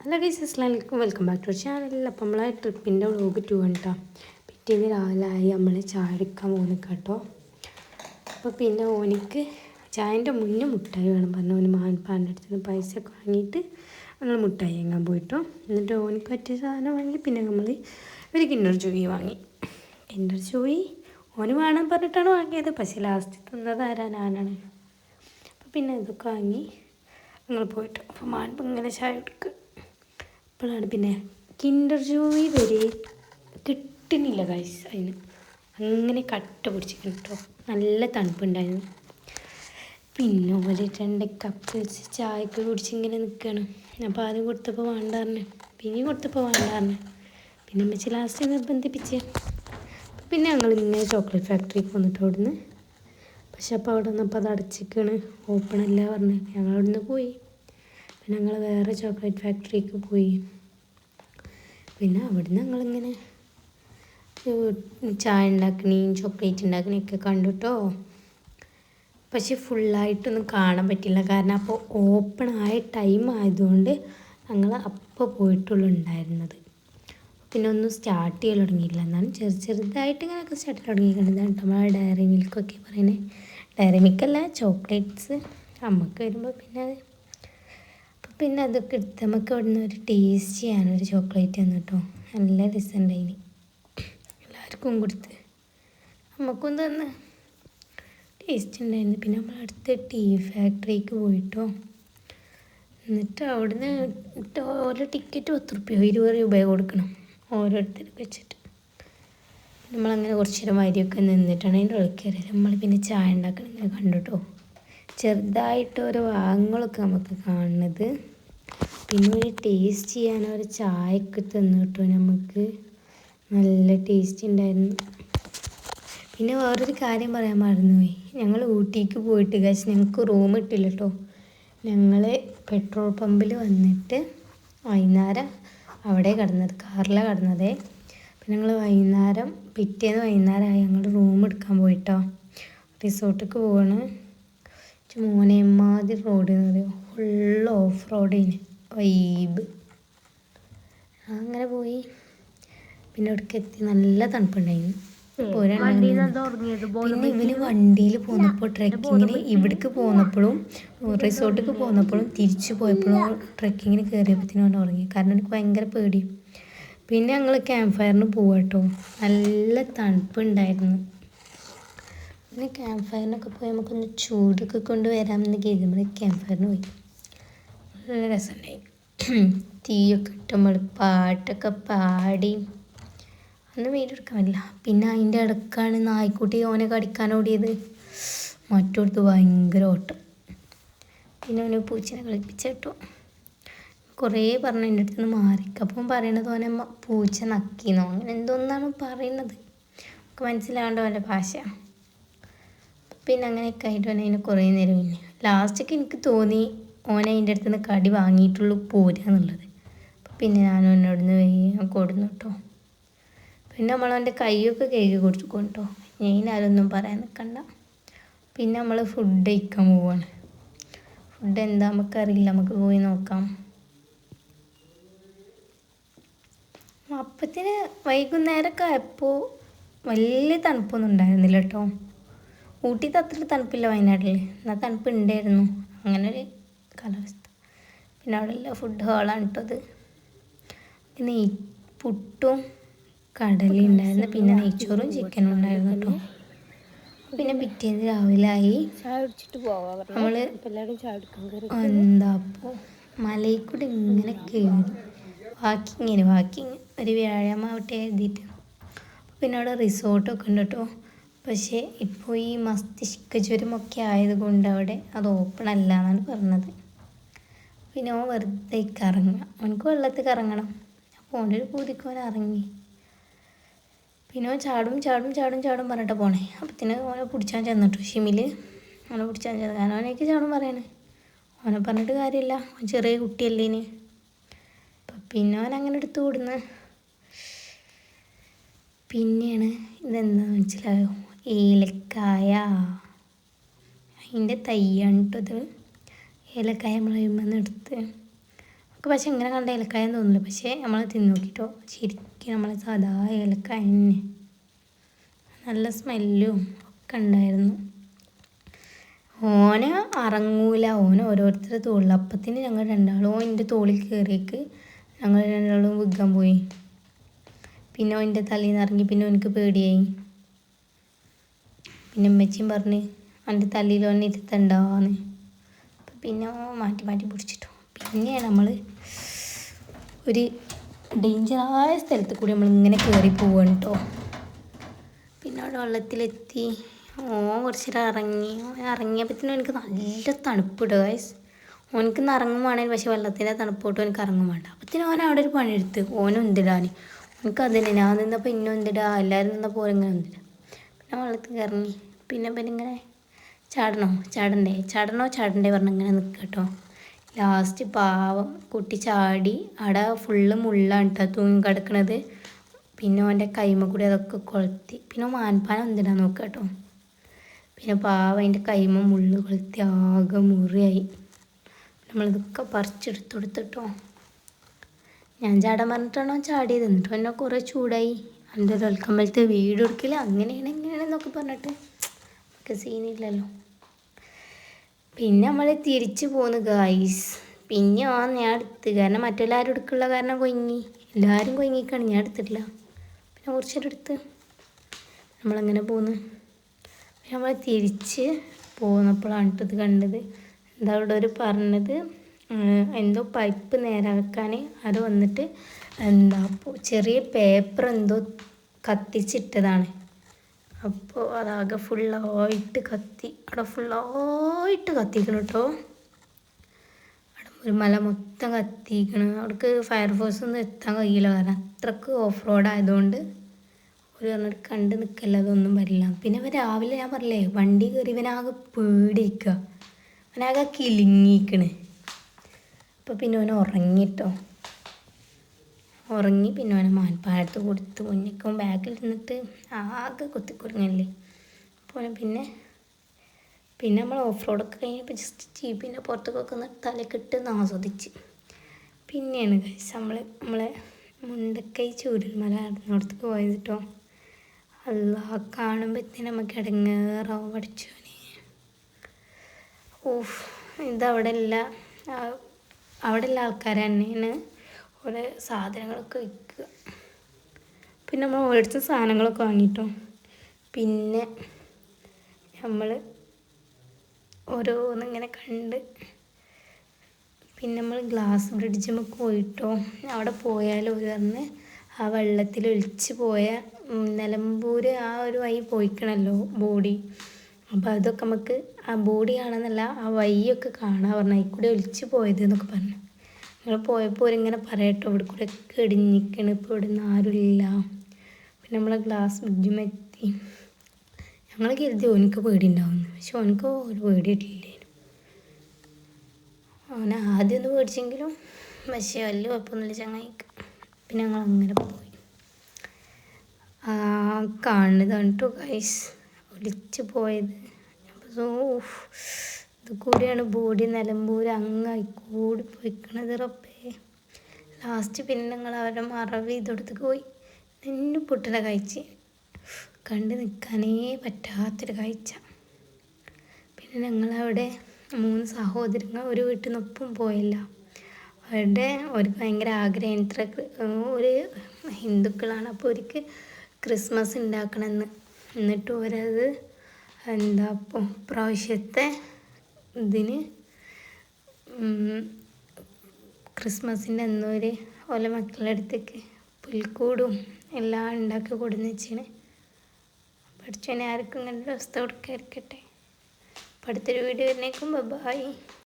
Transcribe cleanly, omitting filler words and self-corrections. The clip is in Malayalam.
ഹലോ ഗൈസ്, അസ്സലാമു അലൈക്കും. Welcome back to channel. അപ്പം നമ്മളെ ട്രിപ്പിൻ്റെ വ്ളോഗ് 2 ആണ് കേട്ടോ. പിറ്റേന്ന് രാവിലെ ആയി നമ്മൾ ചായ എടുക്കാൻ പോകുന്നു കേട്ടോ. അപ്പോൾ പിന്നെ ഓനിക്ക് ചായൻ്റെ മുന്നേ മുട്ടായി വേണം പറഞ്ഞു. ഓന് മാൻപാൻ്റെ അടുത്ത് നിന്ന് പൈസ ഒക്കെ വാങ്ങിയിട്ട് നമ്മൾ മുട്ടായി വാങ്ങാൻ പോയിട്ടോ. എന്നിട്ട് ഓനിക്ക് പറ്റിയ സാധനം വാങ്ങി. പിന്നെ നമ്മൾ ഒരു കിൻഡർ ജോയ് വാങ്ങി. കിൻഡർ ജോയ് ഓന് വേണം പറഞ്ഞിട്ടാണ് വാങ്ങിയത്. പക്ഷേ ലാസ്റ്റ് തിന്നത് ആരാ? ഞാനാണ്. അപ്പോൾ പിന്നെ ഇതൊക്കെ വാങ്ങി ഞങ്ങൾ പോയിട്ട് അപ്പോൾ മാൻപ് ഇങ്ങനെ ചായ എടുക്കുക. അപ്പോഴാണ് പിന്നെ കിൻഡർ ജോയ് വരെ കിട്ടുന്നില്ല ഗൈസ്. അതിന് അങ്ങനെ കട്ട പിടിച്ചിരിക്കുന്നു കേട്ടോ. നല്ല തണുപ്പുണ്ടായിരുന്നു. പിന്നെ ഒരു 2 കപ്പ് വെച്ച് ചായക്ക് കുടിച്ചിങ്ങനെ നിൽക്കുകയാണ്. അപ്പോൾ ആദ്യം കൊടുത്തപ്പോൾ വേണ്ടാറിന്, പിന്നെയും കൊടുത്തപ്പോൾ വേണ്ടാറിന്, പിന്നെ അമ്മച്ചി ലാസ്റ്റ് നിർബന്ധിപ്പിച്ച്. പിന്നെ ഞങ്ങൾ ഇങ്ങനെ ചോക്ലേറ്റ് ഫാക്ടറിക്ക് വന്നിട്ട് അവിടുന്ന്. പക്ഷെ അപ്പോൾ അവിടെ വന്നപ്പോൾ അത് അടച്ചിരിക്കുകയാണ്, ഓപ്പൺ അല്ല പറഞ്ഞ്. ഞങ്ങൾ അവിടുന്ന് പോയി. പിന്നെ ഞങ്ങൾ വേറെ ചോക്ലേറ്റ് ഫാക്ടറിക്ക് പോയി. പിന്നെ അവിടുന്ന് ഞങ്ങളിങ്ങനെ ചായ ഉണ്ടാക്കണേയും ചോക്ലേറ്റ് ഉണ്ടാക്കണേയൊക്കെ കണ്ടു കേട്ടോ. പക്ഷെ ഫുള്ളായിട്ടൊന്നും കാണാൻ പറ്റില്ല, കാരണം അപ്പോൾ ഓപ്പൺ ആയ ടൈം ആയതുകൊണ്ട് ഞങ്ങൾ അപ്പോൾ പോയിട്ടുള്ളൂ ഉണ്ടായിരുന്നത്. പിന്നെ ഒന്നും സ്റ്റാർട്ട് ചെയ്യാൻ തുടങ്ങിയില്ല. എന്നാലും ചെറുതായിട്ട് ഇങ്ങനെയൊക്കെ സ്റ്റാർട്ട് ചെയ്യാൻ തുടങ്ങിയിട്ടുണ്ട്. നമ്മളെ ഡയറി മിൽക്കൊക്കെ പറയുന്നത്, ഡയറി മിൽക്കല്ല, ചോക്ലേറ്റ്സ് നമുക്ക് വരുമ്പോൾ പിന്നെ അതൊക്കെ എടുത്ത് നമുക്ക് ഇവിടുന്ന് ഒരു ടേസ്റ്റ് ചെയ്യാനൊരു ചോക്ലേറ്റ് തന്നു കേട്ടോ. നല്ല രസമുണ്ടായിന്. എല്ലാവർക്കും കൊടുത്ത് നമുക്കും തന്ന് ടേസ്റ്റ് ഉണ്ടായിരുന്നു. പിന്നെ നമ്മൾ അടുത്ത് ടീ ഫാക്ടറിക്ക് പോയിട്ടോ. എന്നിട്ട് അവിടുന്ന് ഓരോ ടിക്കറ്റ് 10 രൂപയോ 20 രൂപയോ കൊടുക്കണം ഓരോരുത്തർക്ക് വെച്ചിട്ട്. നമ്മളങ്ങനെ കുറച്ച് നേരം വരിയൊക്കെ നിന്നിട്ടാണ് അതിൻ്റെ ഉള്ളിൽ കയറിയത്. നമ്മൾ പിന്നെ ചായ ഉണ്ടാക്കണം ഇങ്ങനെ കണ്ടു കേട്ടോ. ചെറുതായിട്ട് ഓരോ ഭാഗങ്ങളൊക്കെ നമുക്ക് കാണുന്നത്. പിന്നെ ഒരു ടേസ്റ്റ് ചെയ്യാൻ ഒരു ചായയൊക്കെ തന്നു കേട്ടോ. നമുക്ക് നല്ല ടേസ്റ്റ് ഉണ്ടായിരുന്നു. പിന്നെ വേറൊരു കാര്യം പറയാൻ മറന്നുപോയി. ഞങ്ങൾ ഊട്ടിക്ക് പോയിട്ട് കഴിച്ച് ഞങ്ങൾക്ക് റൂം ഇട്ടില്ല കേട്ടോ. ഞങ്ങൾ പെട്രോൾ പമ്പിൽ വന്നിട്ട് വൈകുന്നേരം അവിടെ കിടന്നത്, കാറിലാണ് കിടന്നത്. പിന്നെ ഞങ്ങൾ പിറ്റേന്ന് വൈകുന്നേരമായി ഞങ്ങൾ റൂം എടുക്കാൻ പോയിട്ടോ. റിസോർട്ടിലേക്ക് പോവാണ്. മോനെ എമ്മാതിരി റോഡ് എന്ന് പറയുമോ, ഫുൾ ഓഫ് റോഡിന് വൈബ്. അങ്ങനെ പോയി. പിന്നെ അവിടേക്ക് എത്തി. നല്ല തണുപ്പുണ്ടായിരുന്നു. പിന്നെ ഇവന് വണ്ടിയിൽ പോന്നപ്പോൾ ട്രെക്കിങ്ങിന് ഇവിടേക്ക് പോന്നപ്പോഴും റിസോർട്ടിലേക്ക് പോന്നപ്പോഴും തിരിച്ചു പോയപ്പോഴും ട്രെക്കിങ്ങിന് കയറിയപ്പോഴത്തേനും അവൻ ഉറങ്ങി. കാരണം എനിക്ക് ഭയങ്കര പേടി. പിന്നെ ഞങ്ങൾ ക്യാമ്പ് ഫയറിന് പോവാട്ടോ. നല്ല തണുപ്പുണ്ടായിരുന്നു. പിന്നെ ക്യാമ്പ് ഫയറിനൊക്കെ പോയി നമുക്കൊന്ന് ചൂടൊക്കെ കൊണ്ട് വരാമെന്ന് കരുതുമ്പോൾ ക്യാമ്പ് ഫയറിന് പോയി. നല്ല രസമുണ്ടായി. തീയൊക്കെ ഇട്ട് നമ്മൾ പാട്ടൊക്കെ പാടി. അന്ന് വീഡിയോ എടുക്കാൻ പറ്റില്ല. പിന്നെ അതിൻ്റെ ഇടക്കാണ് നായ്ക്കുട്ടി ഓനെ കടിക്കാൻ ഓടിയത്. മറ്റോടത്ത് ഭയങ്കര ഓട്ടം. പിന്നെ അവന് പൂച്ചനെ കളിപ്പിച്ച കേട്ടോ. കുറേ പറഞ്ഞു എൻ്റെ അടുത്ത് നിന്ന് മാറിക്ക്. അപ്പം പറയണത് ഓനെ പൂച്ച നക്കിന്നോ അങ്ങനെ എന്തോന്നാണ് പറയുന്നത്, നമുക്ക് മനസ്സിലാവേണ്ട പോലെ ഭാഷ. പിന്നെ അങ്ങനെയൊക്കെ ആയിട്ട് അതിനെ കുറേ നേരം. പിന്നെ ലാസ്റ്റൊക്കെ എനിക്ക് തോന്നി ഓനെ അതിൻ്റെ അടുത്ത് നിന്ന് കടി വാങ്ങിയിട്ടുള്ളൂ പോരാന്നുള്ളത്. പിന്നെ ഞാൻ എന്നോടന്ന് വേഗം കൊടുന്നു കേട്ടോ. പിന്നെ നമ്മളവൻ്റെ കൈയൊക്കെ കഴുകി കൊടുത്തു കേട്ടോ. ഞാനതൊന്നും പറയാൻ നിൽക്കണ്ട. പിന്നെ നമ്മൾ ഫുഡ് കഴിക്കാൻ പോവാണ്. ഫുഡ് എന്താ നമുക്കറിയില്ല, നമുക്ക് പോയി നോക്കാം. അപ്പത്തിന് വൈകുന്നേരമൊക്കെ ആയപ്പോൾ വലിയ തണുപ്പൊന്നും ഉണ്ടായിരുന്നില്ല കേട്ടോ. ഊട്ടിയിൽ അത്ര തണുപ്പില്ല, വയനാട്ടിൽ എന്നാൽ തണുപ്പ് ഉണ്ടായിരുന്നു. അങ്ങനെ ഒരു കാലാവസ്ഥ. പിന്നെ അവിടെ ഉള്ള ഫുഡ് ഹാളാണ് കേട്ടോ അത്. പിന്നെ പുട്ടും കടലയും ഉണ്ടായിരുന്നു. പിന്നെ നെയ്ച്ചോറും ചിക്കനും ഉണ്ടായിരുന്നു കേട്ടോ. പിന്നെ പിറ്റേന്ന് രാവിലെ ആയി. നമ്മൾ എന്താ അപ്പോൾ മലയിൽ കൂടെ ഇങ്ങനെ കയറി വാക്കിങ് ഒരു വ്യായാമമാവട്ടെ എഴുതിയിട്ട്. പിന്നെ അവിടെ റിസോർട്ടൊക്കെ ഉണ്ട് കേട്ടോ. പക്ഷേ ഇപ്പോൾ ഈ മസ്തിഷ്ക ജ്വരമൊക്കെ ആയതുകൊണ്ട് അവിടെ അത് ഓപ്പൺ അല്ല എന്നാണ് പറഞ്ഞത്. പിന്നെ ഓൻ വെറുതെ കറങ്ങുക, അവനക്ക് വെള്ളത്തിൽ കറങ്ങണം. അപ്പോൾ ഓൻ്റെ ഒരു പൂതിക്ക് ഓൻ ഇറങ്ങി. പിന്നെ ഓൻ ചാടും പറഞ്ഞിട്ട് പോണേ. അപ്പത്തിന് ഓനെ പിടിച്ചാൻ ചെന്നിട്ടു. ഷിമിൽ ഓനെ പിടിച്ചാൻ ചെന്നു. കാരണം അവനേക്ക് ചാടും പറയണേ. ഓനെ പറഞ്ഞിട്ട് കാര്യമില്ല, ഓൻ ചെറിയ കുട്ടിയല്ലേന്. അപ്പം പിന്നെ ഓൻ അങ്ങനെ എടുത്ത് വിടുന്നു. പിന്നെയാണ് ഇതെന്താണെന്ന് മനസ്സിലായോ, ഏലക്കായ. അതിൻ്റെ തയ്യാണ് കേട്ടോ ഇത്. ഏലക്കായ നമ്മൾ എടുത്ത് പക്ഷെ ഇങ്ങനെ കണ്ട ഏലക്കായെന്ന് തോന്നില്ല, പക്ഷേ നമ്മൾ തിന്ന് നോക്കിയിട്ടോ ശരിക്കും നമ്മളെ സാധാ ഏലക്കായ തന്നെ, നല്ല സ്മെല്ലും ഒക്കെ ഉണ്ടായിരുന്നു. ഓന് അറങ്ങൂല, ഓന് ഓരോരുത്തരുടെ തോളിൽ. അപ്പത്തിന് ഞങ്ങൾ രണ്ടാളും എൻ്റെ തോളിൽ കയറിയേക്ക് ഞങ്ങൾ രണ്ടാളും വിൽക്കാൻ പോയി. പിന്നെ ഓൻ്റെ തലയിൽ നിന്ന് ഇറങ്ങി, പിന്നെ എനിക്ക് പേടിയായി. പിന്നെ അമ്മച്ചിയും പറഞ്ഞ് എൻ്റെ തലയിൽ ഓനെ ഇരുത്തണ്ടാന്ന്. അപ്പം പിന്നെ മാറ്റി മാറ്റി പിടിച്ചിട്ടു. പിന്നെയാണ് നമ്മൾ ഒരു ഡേഞ്ചറായ സ്ഥലത്ത് കൂടി നമ്മളിങ്ങനെ കയറി പോവാണ് കേട്ടോ. പിന്നെ അവിടെ വെള്ളത്തിലെത്തി. കുറച്ച് നേരം ഇറങ്ങിയപ്പോഴത്തേനും എനിക്ക് നല്ല തണുപ്പ് ഇടുക ഗൈസ്. ഓനക്ക് ഇറങ്ങുവാണെങ്കിൽ പക്ഷെ വെള്ളത്തിൻ്റെ തണുപ്പോട്ടും എനിക്ക് ഇറങ്ങും വേണ്ട. അപ്പത്തിന് ഓൻ അവിടെ ഒരു പണിയെടുത്ത് ഓനും എന്തിടാൻ. എനിക്ക് അതിന് ഞാൻ നിന്നപ്പോൾ ഇന്നും എന്തിടാ, എല്ലാവരും നിന്നപ്പോൾ ഇങ്ങനെ എന്തിടാ. പിന്നെ വെള്ളത്തിൽ ഇറങ്ങി. പിന്നെ ഇങ്ങനെ ചാടണ്ടേ പറഞ്ഞ് ഇങ്ങനെ നിൽക്കുക കേട്ടോ. ലാസ്റ്റ് പാവം കുട്ടി ചാടി. അവിടെ ഫുള്ള് മുള്ളാണ് കേട്ടോ തൂങ്ങി കിടക്കണത്. പിന്നെ അവൻ്റെ കൈമ കൂടി അതൊക്കെ കൊളുത്തി. പിന്നെ മാൻപാനം എന്തിനാ നോക്കുക കേട്ടോ. പിന്നെ പാവം അതിൻ്റെ കൈമ മുള്ള് കൊളുത്തി ആകെ മുറിയായി. നമ്മളിതൊക്കെ പറിച്ചെടുത്ത് കൊടുത്തിട്ടോ. ഞാൻ ചാടാൻ പറഞ്ഞിട്ടാണോ ചാടിയത്, എന്നിട്ട് എന്നെ കുറേ ചൂടായി. എൻ്റെ ഒരു ഒൽക്കമ്പലത്തെ വീട് കൊടുക്കില്ല, അങ്ങനെയാണ് ഇങ്ങനെയാണെന്നൊക്കെ പറഞ്ഞിട്ട് നമുക്ക് സീനില്ലല്ലോ. പിന്നെ നമ്മൾ തിരിച്ചു പോന്നു ഗായ്സ്. പിന്നെ ഞാൻ എടുത്ത്, കാരണം മറ്റെല്ലാവരും എടുക്കുള്ള കാരണം കൊങ്ങി, എല്ലാവരും കൊങ്ങിക്കാണ്, ഞാൻ എടുത്തിട്ടില്ല. പിന്നെ കുറച്ചേരം എടുത്ത് നമ്മളങ്ങനെ പോന്ന്. നമ്മൾ തിരിച്ച് പോന്നപ്പോഴാണ് ഇത് കണ്ടത്. എന്താ അവിടെ ഒരു പറഞ്ഞത്, എന്തോ പൈപ്പ് നേരാക്കാൻ അത് വന്നിട്ട് എന്താ ചെറിയ പേപ്പർ എന്തോ കത്തിച്ചിട്ടതാണ്. അപ്പോൾ അതാകെ ഫുള്ളായിട്ട് കത്തി. അവിടെ ഫുള്ളായിട്ട് കത്തിക്കണം കേട്ടോ. അവിടെ ഒരു മല മൊത്തം കത്തിക്കണം. അവിടേക്ക് ഫയർഫോഴ്സ് ഒന്നും എത്താൻ കഴിയില്ല, കാരണം അത്രക്ക് ഓഫ് റോഡ് ആയതുകൊണ്ട്. ഒരു പറഞ്ഞിട്ട് കണ്ട് നിൽക്കല്ല, അതൊന്നും വരില്ല. പിന്നെ രാവിലെ ഞാൻ പറഞ്ഞില്ലേ വണ്ടി കയറി ഇവനാകെ പേടിക്കുക, അവനാകെ കിലുങ്ങിക്കണ്. അപ്പോൾ പിന്നെ അവൻ ഉറങ്ങിട്ടോ. ഉറങ്ങി. പിന്നെ അവനെ മാൻപാഴത്ത് കൊടുത്ത് മുന്നിക്കും ബാഗിൽ നിന്നിട്ട് ആകെ കുത്തിക്കുറങ്ങല്ലേ. അപ്പോൾ പിന്നെ നമ്മൾ ഓഫ് റോഡൊക്കെ കഴിഞ്ഞപ്പോൾ ജസ്റ്റ് ജീപ്പിൻ്റെ പുറത്തൊക്കെ ഒന്ന് തലക്കിട്ട് ആസ്വദിച്ച്. പിന്നെയാണ് കഴിച്ച് നമ്മളെ മുണ്ടക്കൈ ചൂരൽമല നടന്നിടത്തേക്ക് പോയത് കേട്ടോ. അല്ലാ, കാണുമ്പോഴത്തേനും നമുക്ക് ഇടങ്ങേറാവും പഠിച്ചോനെ. ഓഫ്, ഇതവിടെ ഉള്ള ആൾക്കാർ തന്നെയാണ് ഓരോ സാധനങ്ങളൊക്കെ വിൽക്കുക. പിന്നെ നമ്മൾ മേടിച്ച സാധനങ്ങളൊക്കെ വാങ്ങിട്ടോ. പിന്നെ നമ്മൾ ഓരോന്നിങ്ങനെ കണ്ട്. പിന്നെ നമ്മൾ ഗ്ലാസ് ബ്രിഡ്ജിൽ പോയിട്ടോ. അവിടെ പോയാൽ ഒരു പറഞ്ഞ് ആ വെള്ളത്തിൽ ഒലിച്ച് പോയ നിലമ്പൂർ ആ ഒരു വഴി പോയിക്കണല്ലോ ബോഡി. അപ്പോൾ അതൊക്കെ നമുക്ക് ആ ബോഡി കാണാമെന്നല്ല, ആ വഴിയൊക്കെ കാണാൻ പറഞ്ഞു. അതിൽ കൂടെ ഒലിച്ച് പോയത് എന്നൊക്കെ പറഞ്ഞു. ഞങ്ങൾ പോയപ്പോൾ ഒരിങ്ങനെ പറയട്ടോ, ഇവിടെ കൂടെ ഒക്കെ ഇടിഞ്ഞിക്കണ്, ഇപ്പോൾ ഇവിടെ നിന്ന് ആരുമില്ല. പിന്നെ നമ്മളെ ഗ്ലാസ് ബ്രിഡ്ജും എത്തി. ഞങ്ങൾ കരുതി ഓനിക്ക് പേടി ഉണ്ടാവുന്നു, പക്ഷെ ഓനിക്ക് ഒരു പേടിയിട്ടില്ലേനു. അവനെ ആദ്യം ഒന്ന് പേടിച്ചെങ്കിലും പക്ഷേ വലിയ കുഴപ്പമൊന്നുമില്ല ചങ്ങായിക്ക്. പിന്നെ ഞങ്ങൾ അങ്ങനെ പോയി. കാണുന്നതാണ് കേട്ടോ ഗൈസ് ഒലിച്ച് പോയത്. അപ്പോൾ ഇത് കൂടിയാണ് ബോഡി നിലമ്പൂർ അങ്ങായി കൂടി പോയിക്കണത് റബ്ബേ. ലാസ്റ്റ് പിന്നെ ഞങ്ങൾ അവരുടെ മറവ് ഇതെടുത്ത് പോയി. നെന്നു പൊട്ടുന്ന കാഴ്ച കണ്ട് നിൽക്കാനേ പറ്റാത്തൊരു കാഴ്ച. പിന്നെ ഞങ്ങളവിടെ 3 സഹോദരങ്ങൾ ഒരു വീട്ടിൽ നിന്നൊപ്പം പോയില്ല. അവരുടെ ഒരു ഭയങ്കര ആഗ്രഹം, ഇത്ര ഒരു ഹിന്ദുക്കളാണ്, അപ്പോൾ അവർക്ക് ക്രിസ്മസ് ഉണ്ടാക്കണമെന്ന്. എന്നിട്ട് ഓരത് എന്താ ഇപ്പോൾ പ്രാവശ്യത്തെ ഇതിന് ക്രിസ്മസിൻ്റെ അന്നൊരു ഓല മക്കളുടെ അടുത്തേക്ക് പുൽക്കൂടും എല്ലാം ഉണ്ടാക്കി കൊടുന്ന് വെച്ചാണ്. പഠിച്ചവനെ ആർക്കും ഇങ്ങനൊരു അവസ്ഥ കൊടുക്കാതിരിക്കട്ടെ. അപ്പോൾ അടുത്തൊരു വീഡിയോ വരുന്നേക്കും ബൈ.